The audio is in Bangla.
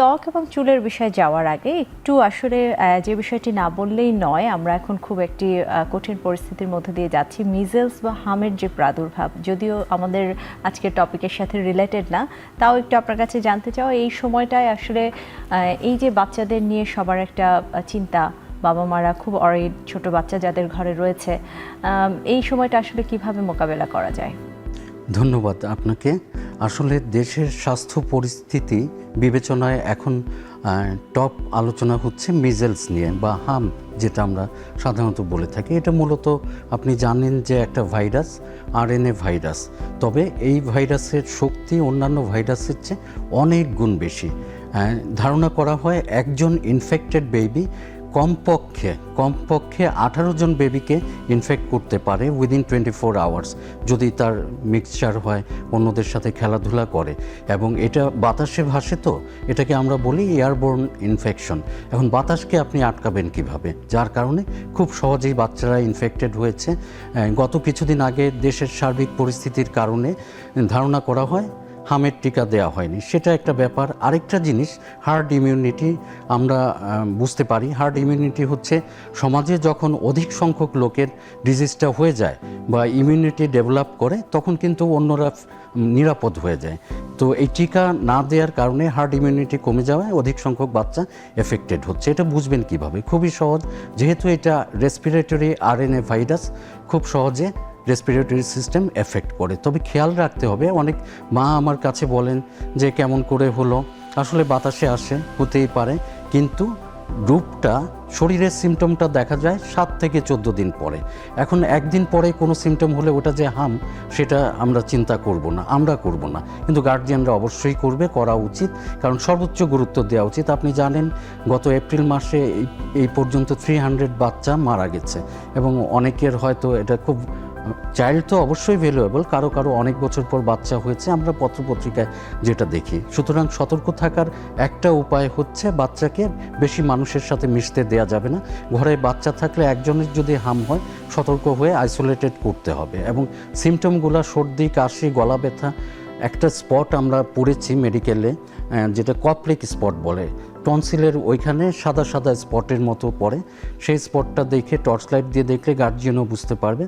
ত্বক এবং চুলের বিষয়ে যাওয়ার আগে একটু আসলে যে বিষয়টি না বললেই নয়, আমরা এখন খুব একটি কঠিন পরিস্থিতির মধ্যে দিয়ে যাচ্ছি। মিজেলস বা হামের যে প্রাদুর্ভাব, যদিও আমাদের আজকের টপিকের সাথে রিলেটেড না, তাও একটু আপনার কাছে জানতে চাও এই সময়টায় আসলে এই যে বাচ্চাদের নিয়ে সবার একটা চিন্তা, বাবা মারা খুব অরিড, ছোট বাচ্চা যাদের ঘরে রয়েছে, এই সময়টা আসলে কিভাবে মোকাবেলা করা যায়? ধন্যবাদ আপনাকে। আসলে দেশের স্বাস্থ্য পরিস্থিতি বিবেচনায় এখন টপ আলোচনা হচ্ছে মিজেলস নিয়ে বা হাম, যেটা আমরা সাধারণত বলে থাকি। এটা মূলত আপনি জানেন যে একটা ভাইরাস, আরএনএ ভাইরাস। তবে এই ভাইরাসের শক্তি অন্যান্য ভাইরাসের চেয়ে অনেক গুণ বেশি। ধারণা করা হয় একজন ইনফেক্টেড বেবি কমপক্ষে 18 জন বেবিকে ইনফেক্ট করতে পারে উইদিন 24 আওয়ার্স, যদি তার মিক্সচার হয়, অন্যদের সাথে খেলাধুলা করে। এবং এটা বাতাসে ভাসে, তো এটাকে আমরা বলি এয়ারবোর্ন ইনফেকশন। এখন বাতাসকে আপনি আটকাবেন কিভাবে, যার কারণে খুব সহজেই বাচ্চারা ইনফেক্টেড হয়েছে। গত কিছুদিন আগে দেশের সার্বিক পরিস্থিতির কারণে ধারণা করা হয় হামের টিকা দেওয়া হয়নি, সেটা একটা ব্যাপার। আরেকটা জিনিস, হার্ড ইমিউনিটি আমরা বুঝতে পারি। হার্ড ইমিউনিটি হচ্ছে সমাজে যখন অধিক সংখ্যক লোকের ডিজিজটা হয়ে যায় বা ইমিউনিটি ডেভেলপ করে, তখন কিন্তু অন্যরা নিরাপদ হয়ে যায়। তো এই টিকা না দেওয়ার কারণে হার্ড ইমিউনিটি কমে যাওয়ায় অধিক সংখ্যক বাচ্চা এফেক্টেড হচ্ছে। এটা বুঝবেন কিভাবে? খুবই সহজ, যেহেতু এটা রেসপিরেটরি আরএনএ ভাইরাস, খুব সহজে রেসপিরেটরি সিস্টেম এফেক্ট করে। তবে খেয়াল রাখতে হবে, অনেক মা আমার কাছে বলেন যে কেমন করে হলো, আসলে বাতাসে আসে, হতেই পারে, কিন্তু গ্রুপটা শরীরের সিমটমটা দেখা যায় 7 থেকে 14 দিন পরে। এখন একদিন পরে কোনো সিমটম হলে ওটা যে হাম, সেটা আমরা চিন্তা করব না, কিন্তু গার্জিয়ানরা অবশ্যই করা উচিত, কারণ সর্বোচ্চ গুরুত্ব দেওয়া উচিত। আপনি জানেন গত এপ্রিল মাসে এই পর্যন্ত 300 বাচ্চা মারা গেছে, এবং অনেকের হয়তো এটা খুব, চাইল্ড তো অবশ্যই ভ্যালুয়েবল, কারো অনেক বছর পর বাচ্চা হয়েছে, আমরা পত্রপত্রিকায় যেটা দেখি। সুতরাং সতর্ক থাকার একটা উপায় হচ্ছে বাচ্চাকে বেশি মানুষের সাথে মিশতে দেয়া যাবে না। ঘরে বাচ্চা থাকলে একজনের যদি হাম হয়, সতর্ক হয়ে আইসোলেটেড করতে হবে। এবং সিমটমগুলো সর্দি, কাশি, গলা ব্যথা, একটা স্পট আমরা পড়েছি মেডিকেলে, যেটা কপ্লিক স্পট বলে, টনসিলের ওইখানে সাদা সাদা স্পটের মতো পড়ে। সেই স্পটটা দেখে টর্চ লাইট দিয়ে দেখলে গার্জিয়ানও বুঝতে পারবে।